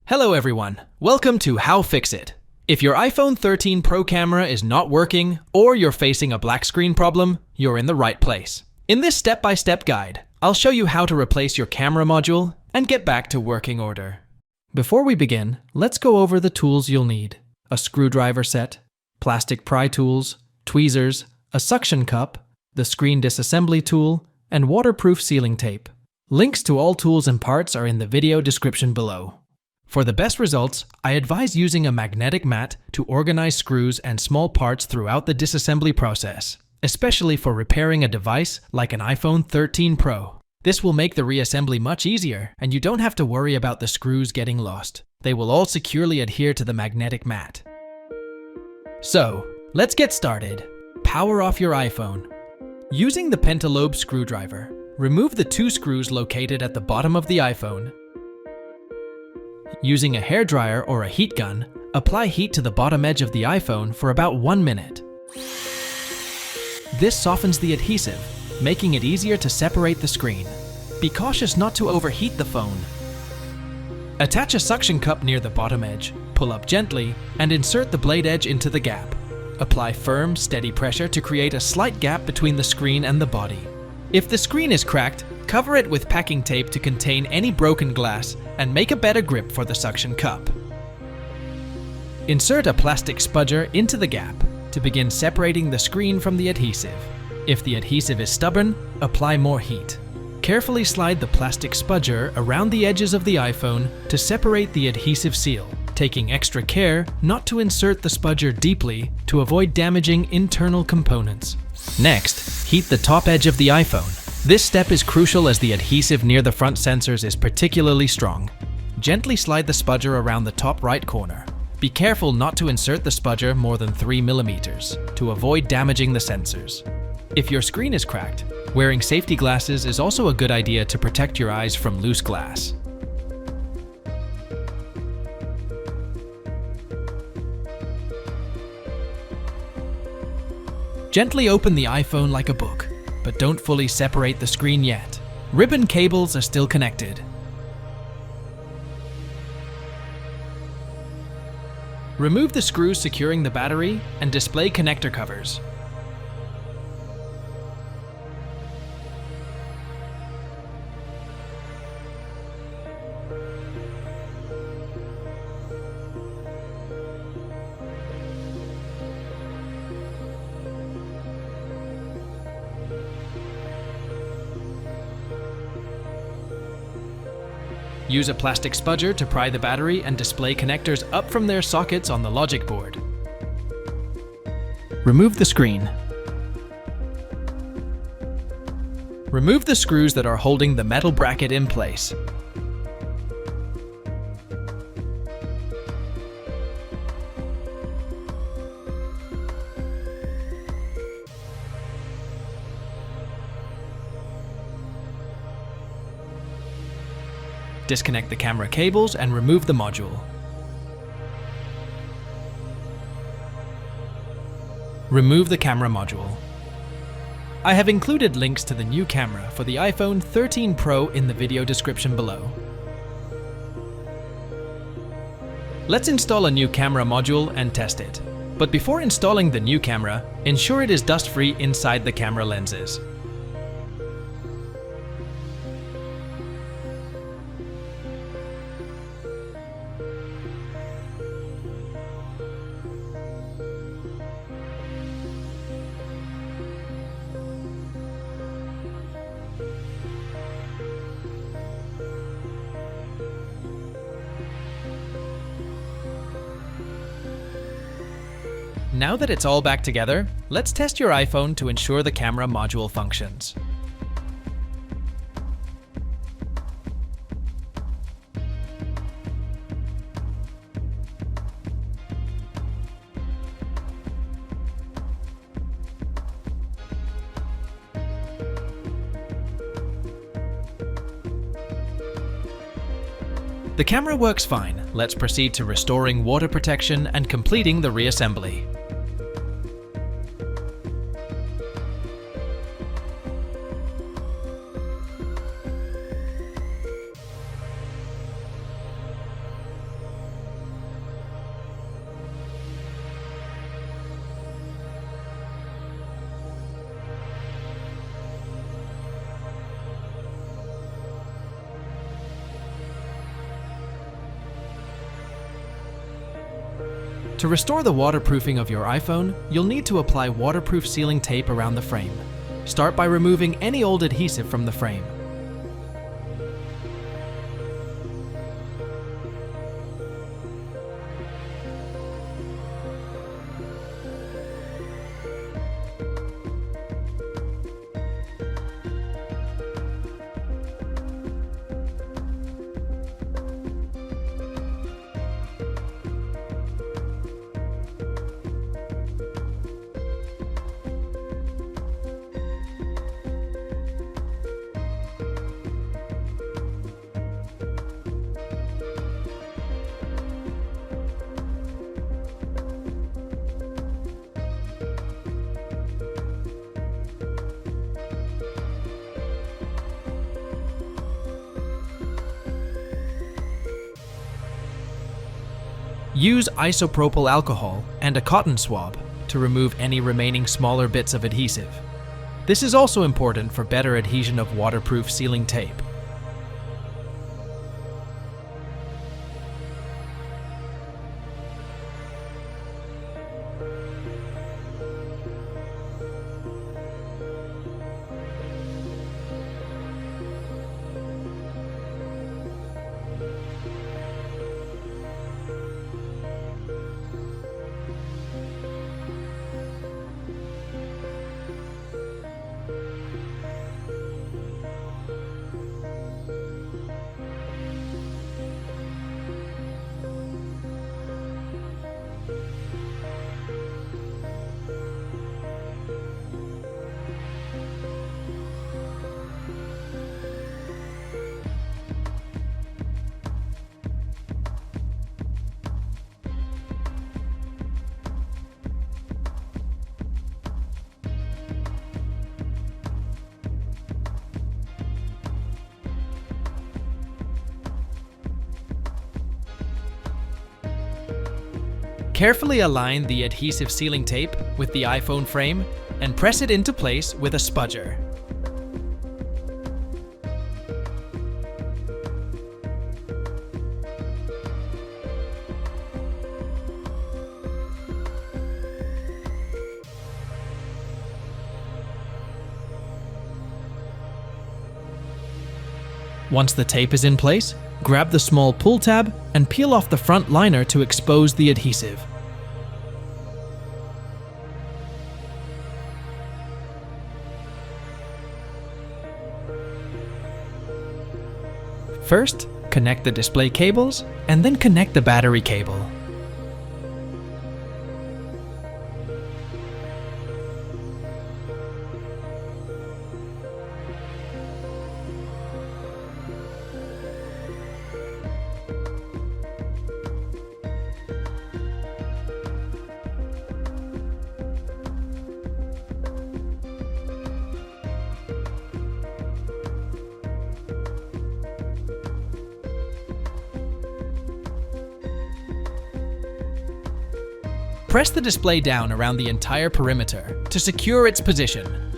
Hello everyone, welcome to How-FixIT. If your iPhone 13 Pro camera is not working or you're facing a black screen problem, you're in the right place. In this step-by-step guide, I'll show you how to replace your camera module and get back to working order. Before we begin, let's go over the tools you'll need. A screwdriver set, plastic pry tools, tweezers, a suction cup, the screen disassembly tool, and waterproof sealing tape. Links to all tools and parts are in the video description below. For the best results, I advise using a magnetic mat to organize screws and small parts throughout the disassembly process, especially for repairing a device like an iPhone 13 Pro. This will make the reassembly much easier, and you don't have to worry about the screws getting lost. They will all securely adhere to the magnetic mat. So, let's get started. Power off your iPhone. Using the Pentalobe screwdriver, remove the two screws located at the bottom of the iPhone. Using a hairdryer or a heat gun, apply heat to the bottom edge of the iPhone for about 1 minute. This softens the adhesive, making it easier to separate the screen. Be cautious not to overheat the phone. Attach a suction cup near the bottom edge, pull up gently, and insert the blade edge into the gap. Apply firm, steady pressure to create a slight gap between the screen and the body. If the screen is cracked, cover it with packing tape to contain any broken glass and make a better grip for the suction cup. Insert a plastic spudger into the gap to begin separating the screen from the adhesive. If the adhesive is stubborn, apply more heat. Carefully slide the plastic spudger around the edges of the iPhone to separate the adhesive seal, taking extra care not to insert the spudger deeply to avoid damaging internal components. Next, heat the top edge of the iPhone. This step is crucial as the adhesive near the front sensors is particularly strong. Gently slide the spudger around the top right corner. Be careful not to insert the spudger more than 3 mm to avoid damaging the sensors. If your screen is cracked, wearing safety glasses is also a good idea to protect your eyes from loose glass. Gently open the iPhone like a book, but don't fully separate the screen yet. Ribbon cables are still connected. Remove the screws securing the battery and display connector covers. Use a plastic spudger to pry the battery and display connectors up from their sockets on the logic board. Remove the screen. Remove the screws that are holding the metal bracket in place. Disconnect the camera cables and remove the module. Remove the camera module. I have included links to the new camera for the iPhone 13 Pro in the video description below. Let's install a new camera module and test it. But before installing the new camera, ensure it is dust-free inside the camera lenses. Now that it's all back together, let's test your iPhone to ensure the camera module functions. The camera works fine. Let's proceed to restoring water protection and completing the reassembly. To restore the waterproofing of your iPhone, you'll need to apply waterproof sealing tape around the frame. Start by removing any old adhesive from the frame. Use isopropyl alcohol and a cotton swab to remove any remaining smaller bits of adhesive. This is also important for better adhesion of waterproof sealing tape. Carefully align the adhesive sealing tape with the iPhone frame and press it into place with a spudger. Once the tape is in place, grab the small pull tab and peel off the front liner to expose the adhesive. First, connect the display cables and then connect the battery cable. Press the display down around the entire perimeter to secure its position.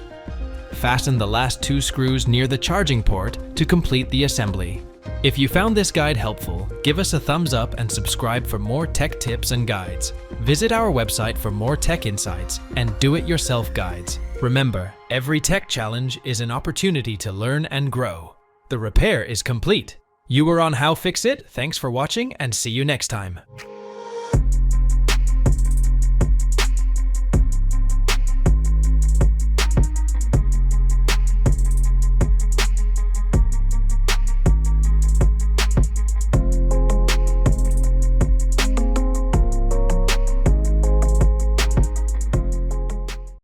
Fasten the last 2 screws near the charging port to complete the assembly. If you found this guide helpful, give us a thumbs up and subscribe for more tech tips and guides. Visit our website for more tech insights and do-it-yourself guides. Remember, every tech challenge is an opportunity to learn and grow. The repair is complete. You were on How-FixIT, thanks for watching and see you next time.